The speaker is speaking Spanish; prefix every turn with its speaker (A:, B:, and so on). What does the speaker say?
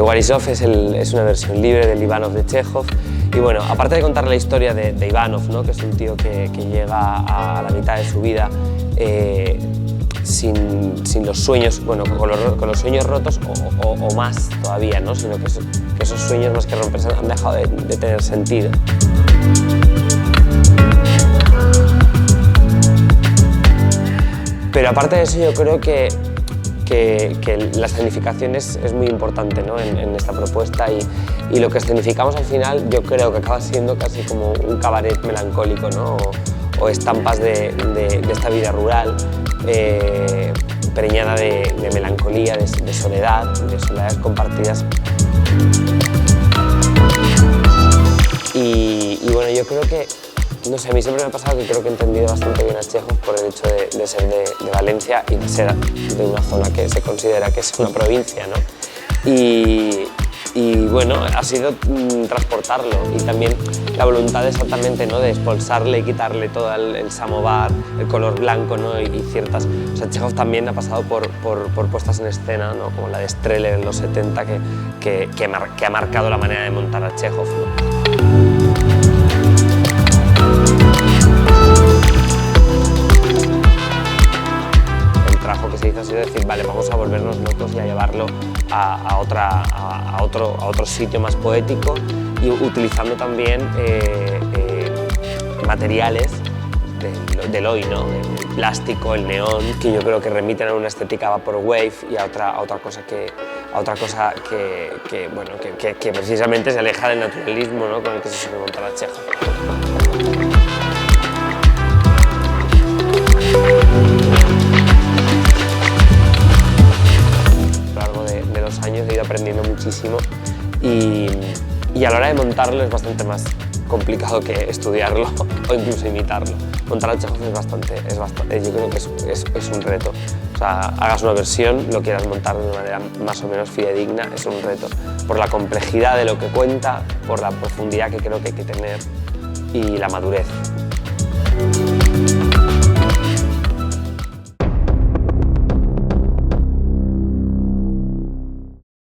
A: Borisov es una versión libre del Ivanov de Chekhov. Y bueno, aparte de contar la historia de Ivanov, ¿no? Que es un tío que llega a la mitad de su vida sin los sueños, bueno, con los sueños rotos o más todavía, ¿no? Sino que esos sueños más que romperse han dejado de tener sentido. Pero aparte de eso, yo creo que la escenificación es muy importante, ¿no? en esta propuesta y lo que escenificamos al final yo creo que acaba siendo casi como un cabaret melancólico, ¿no? o estampas de esta vida rural preñada de melancolía, de soledades compartidas. Y bueno, yo creo que, no sé, a mí siempre me ha pasado que creo que he entendido bastante bien a Chekhov por el hecho de ser de Valencia y de ser de una zona que se considera que es una provincia, ¿no? Y bueno, ha sido transportarlo y también la voluntad exactamente, ¿no? De expulsarle y quitarle todo el samovar, el color blanco, ¿no? y ciertas... O sea, Chekhov también ha pasado por puestas en escena, ¿no? Como la de Strehler en los 70 que ha marcado la manera de montar a Chekhov, ¿no? Que se hizo ha sido decir, vale, vamos a volvernos locos y a llevarlo a otro sitio más poético y utilizando también materiales del hoy, ¿no? El plástico, el neón, que yo creo que remiten a una estética vaporwave y a otra cosa que precisamente se aleja del naturalismo, ¿no? Con el que se suele montar a Chekhov. He ido aprendiendo muchísimo y a la hora de montarlo es bastante más complicado que estudiarlo o incluso imitarlo. Montar a Chekhov es bastante, yo creo que es un reto. O sea, hagas una versión, lo quieras montar de una manera más o menos fidedigna, es un reto. Por la complejidad de lo que cuenta, por la profundidad que creo que hay que tener y la madurez.